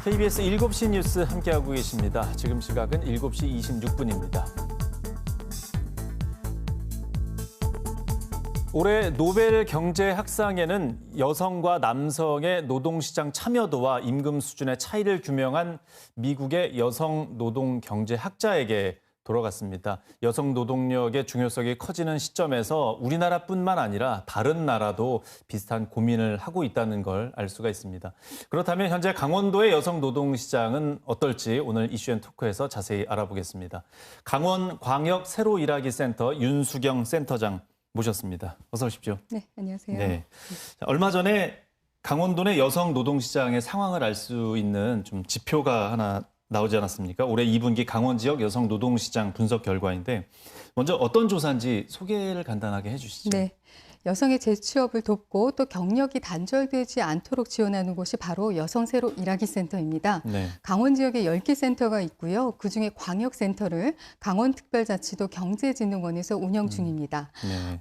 KBS 7시 뉴스 함께하고 계십니다. 지금 시각은 7시 26분입니다. 올해 노벨 경제학상에는 여성과 남성의 노동시장 참여도와 임금 수준의 차이를 규명한 미국의 여성 노동 경제학자에게 돌아갔습니다. 여성 노동력의 중요성이 커지는 시점에서 우리나라뿐만 아니라 다른 나라도 비슷한 고민을 하고 있다는 걸 알 수가 있습니다. 그렇다면 현재 강원도의 여성 노동시장은 어떨지 오늘 이슈앤토크에서 자세히 알아보겠습니다. 강원광역 새로 일하기 센터 윤수경 센터장 모셨습니다. 어서 오십시오. 네, 안녕하세요. 네. 얼마 전에 강원도 내 여성 노동시장의 상황을 알 수 있는 좀 지표가 하나 나오지 않았습니까? 올해 2분기 강원 지역 여성 노동시장 분석 결과인데 먼저 어떤 조사인지 소개를 간단하게 해주시죠. 네, 여성의 재취업을 돕고 또 경력이 단절되지 않도록 지원하는 곳이 바로 여성 새로 일하기 센터입니다. 네. 강원 지역에 10개 센터가 있고요. 그중에 광역센터를 강원특별자치도 경제진흥원에서 운영 중입니다. 네.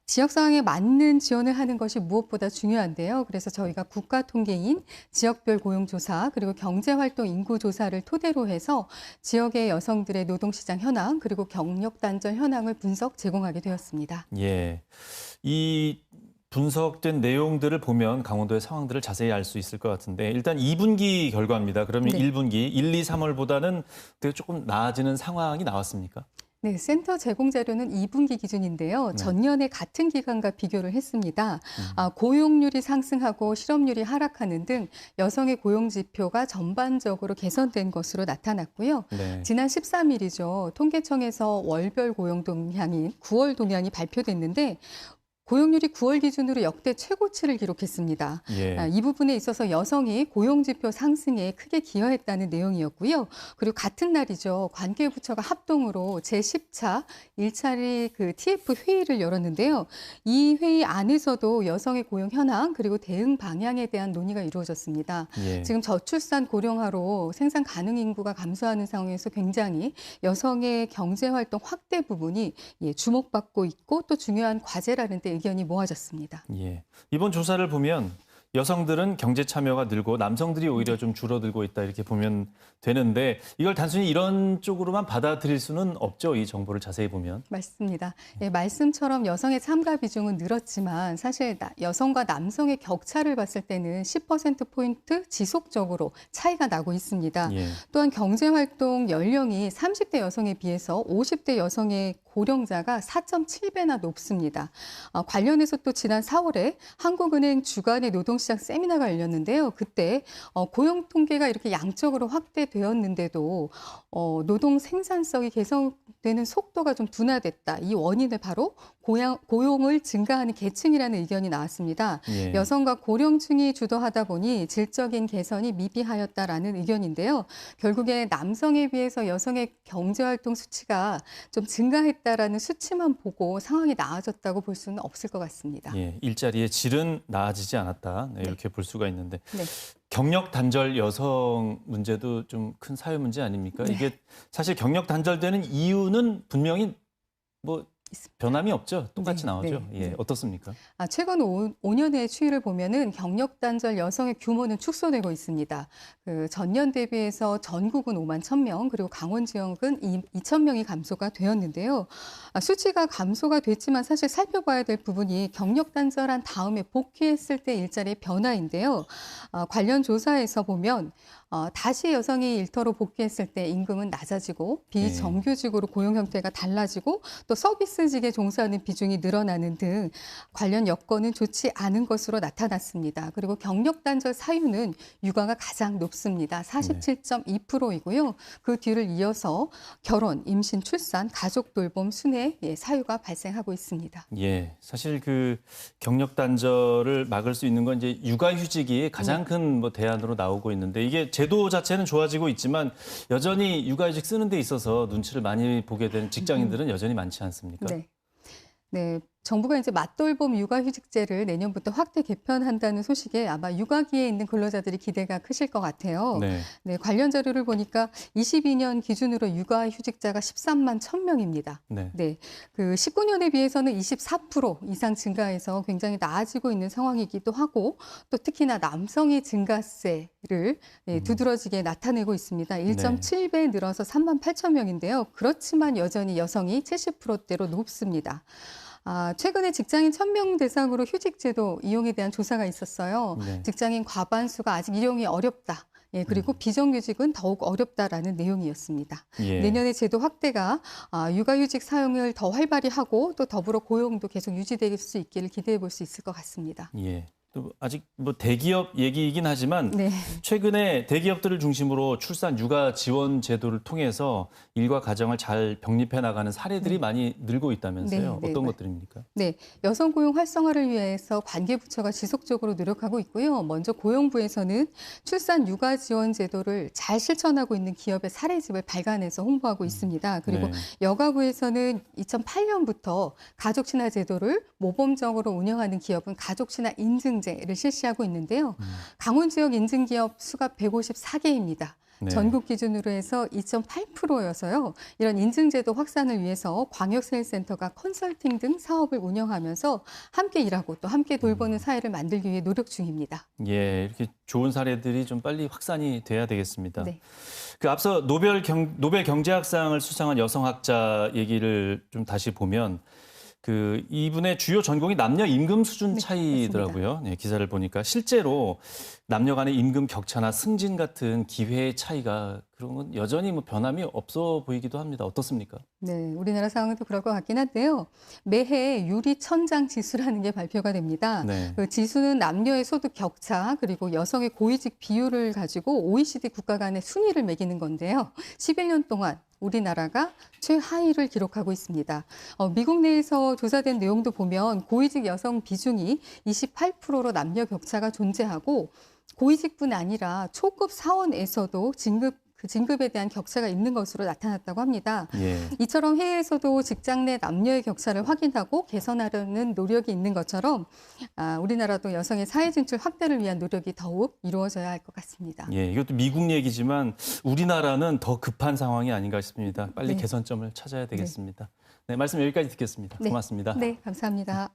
지역 상황에 맞는 지원을 하는 것이 무엇보다 중요한데요. 그래서 저희가 국가 통계인 지역별 고용조사 그리고 경제활동 인구조사를 토대로 해서 지역의 여성들의 노동시장 현황 그리고 경력 단절 현황을 분석 제공하게 되었습니다. 예. 이 분석된 내용들을 보면 강원도의 상황들을 자세히 알 수 있을 것 같은데 일단 2분기 결과입니다. 그러면 네. 1분기 1, 2, 3월보다는 되게 조금 나아지는 상황이 나왔습니까? 네, 센터 제공 자료는 2분기 기준인데요. 네. 전년의 같은 기간과 비교를 했습니다. 고용률이 상승하고 실업률이 하락하는 등 여성의 고용 지표가 전반적으로 개선된 것으로 나타났고요. 네. 지난 13일이죠. 통계청에서 월별 고용 동향인 9월 동향이 발표됐는데 고용률이 9월 기준으로 역대 최고치를 기록했습니다. 예. 이 부분에 있어서 여성이 고용지표 상승에 크게 기여했다는 내용이었고요. 그리고 같은 날이죠. 관계부처가 합동으로 제10차 1차례 TF 회의를 열었는데요. 이 회의 안에서도 여성의 고용 현황 그리고 대응 방향에 대한 논의가 이루어졌습니다. 예. 지금 저출산 고령화로 생산 가능 인구가 감소하는 상황에서 굉장히 여성의 경제활동 확대 부분이 주목받고 있고 또 중요한 과제라는 데 의견이 모아졌습니다. 예. 이번 조사를 보면 여성들은 경제 참여가 늘고 남성들이 오히려 좀 줄어들고 있다 이렇게 보면 되는데 이걸 단순히 이런 쪽으로만 받아들일 수는 없죠. 이 정보를 자세히 보면. 맞습니다. 예, 말씀처럼 여성의 참가 비중은 늘었지만 사실 여성과 남성의 격차를 봤을 때는 10%포인트 지속적으로 차이가 나고 있습니다. 예. 또한 경제활동 연령이 30대 여성에 비해서 50대 여성의 고령자가 4.7배나 높습니다. 관련해서 또 지난 4월에 한국은행 주간의 노동시장 세미나가 열렸는데요. 그때 고용 통계가 이렇게 양적으로 확대되었는데도 노동 생산성이 개선되는 속도가 좀 둔화됐다. 이 원인을 바로 고용을 증가하는 계층이라는 의견이 나왔습니다. 예. 여성과 고령층이 주도하다 보니 질적인 개선이 미비하였다라는 의견인데요. 결국에 남성에 비해서 여성의 경제활동 수치가 좀 증가했다라는 수치만 보고 상황이 나아졌다고 볼 수는 없을 것 같습니다. 예. 일자리의 질은 나아지지 않았다. 네, 이렇게 볼 수가 있는데. 네. 경력 단절 여성 문제도 좀 큰 사회 문제 아닙니까? 네. 이게 사실 경력 단절되는 이유는 분명히 뭐 변함이 없죠. 똑같이 네, 나오죠. 네, 예, 네. 어떻습니까? 최근 5년의 추이를 보면은 경력 단절 여성의 규모는 축소되고 있습니다. 전년 대비해서 전국은 5만 1,000명, 그리고 강원 지역은 2,000명이 감소가 되었는데요. 수치가 감소가 됐지만 사실 살펴봐야 될 부분이 경력 단절한 다음에 복귀했을 때 일자리의 변화인데요. 관련 조사에서 보면 다시 여성이 일터로 복귀했을 때 임금은 낮아지고 비정규직으로 고용 형태가 달라지고 또 서비스직에 종사하는 비중이 늘어나는 등 관련 여건은 좋지 않은 것으로 나타났습니다. 그리고 경력 단절 사유는 육아가 가장 높습니다. 47.2%이고요. 그 뒤를 이어서 결혼, 임신, 출산, 가족 돌봄 순회 사유가 발생하고 있습니다. 예, 사실 그 경력 단절을 막을 수 있는 건 이제 육아휴직이 가장 큰 뭐 대안으로 나오고 있는데 이게 제도 자체는 좋아지고 있지만 여전히 육아휴직 쓰는 데 있어서 눈치를 많이 보게 되는 직장인들은 여전히 많지 않습니까? 네. 네. 정부가 이제 맞돌봄 육아휴직제를 내년부터 확대 개편한다는 소식에 아마 육아기에 있는 근로자들이 기대가 크실 것 같아요. 네. 네, 관련 자료를 보니까 22년 기준으로 육아휴직자가 13만 1,000명입니다. 네. 네, 그 19년에 비해서는 24% 이상 증가해서 굉장히 나아지고 있는 상황이기도 하고 또 특히나 남성의 증가세를 두드러지게 나타내고 있습니다. 1.7배 늘어서 3만 8천 명인데요. 그렇지만 여전히 여성이 70%대로 높습니다. 최근에 직장인 1,000명 대상으로 휴직제도 이용에 대한 조사가 있었어요. 네. 직장인 과반수가 아직 이용이 어렵다. 예, 그리고 비정규직은 더욱 어렵다라는 내용이었습니다. 예. 내년에 제도 확대가 육아휴직 사용을 더 활발히 하고 또 더불어 고용도 계속 유지될 수 있기를 기대해 볼 수 있을 것 같습니다. 예. 또 아직 뭐 대기업 얘기이긴 하지만 네. 최근에 대기업들을 중심으로 출산 육아 지원 제도를 통해서 일과 가정을 잘 병립해 나가는 사례들이 많이 늘고 있다면서요. 네, 어떤 것들입니까? 네, 여성 고용 활성화를 위해서 관계부처가 지속적으로 노력하고 있고요. 먼저 고용부에서는 출산 육아 지원 제도를 잘 실천하고 있는 기업의 사례집을 발간해서 홍보하고 있습니다. 그리고 네. 여가부에서는 2008년부터 가족친화 제도를 모범적으로 운영하는 기업은 가족친화 인증제를 실시하고 있는데요. 강원 지역 인증기업 수가 154개입니다. 네. 전국 기준으로 해서 2.8%여서요. 이런 인증제도 확산을 위해서 광역세일센터가 컨설팅 등 사업을 운영하면서 함께 일하고 또 함께 돌보는 사회를 만들기 위해 노력 중입니다. 예, 이렇게 좋은 사례들이 좀 빨리 확산이 돼야 되겠습니다. 네. 그 앞서 노벨 경제학상을 수상한 여성학자 얘기를 좀 다시 보면 그 이분의 주요 전공이 남녀 임금 수준 네, 차이더라고요. 네, 기사를 보니까 실제로 남녀 간의 임금 격차나 승진 같은 기회의 차이가 그런 건 여전히 뭐 변함이 없어 보이기도 합니다. 어떻습니까? 네, 우리나라 상황도 그럴 것 같긴 한데요. 매해 유리천장 지수라는 게 발표가 됩니다. 네. 그 지수는 남녀의 소득 격차 그리고 여성의 고위직 비율을 가지고 OECD 국가 간의 순위를 매기는 건데요. 11년 동안 우리나라가 최하위를 기록하고 있습니다. 미국 내에서 조사된 내용도 보면 고위직 여성 비중이 28%로 남녀 격차가 존재하고 고위직뿐 아니라 초급 사원에서도 진급에 대한 격차가 있는 것으로 나타났다고 합니다. 예. 이처럼 해외에서도 직장 내 남녀의 격차를 확인하고 개선하려는 노력이 있는 것처럼 우리나라도 여성의 사회 진출 확대를 위한 노력이 더욱 이루어져야 할 것 같습니다. 예, 이것도 미국 얘기지만 우리나라는 더 급한 상황이 아닌가 싶습니다. 빨리 네. 개선점을 찾아야 되겠습니다. 네, 말씀 여기까지 듣겠습니다. 네. 고맙습니다. 네, 감사합니다.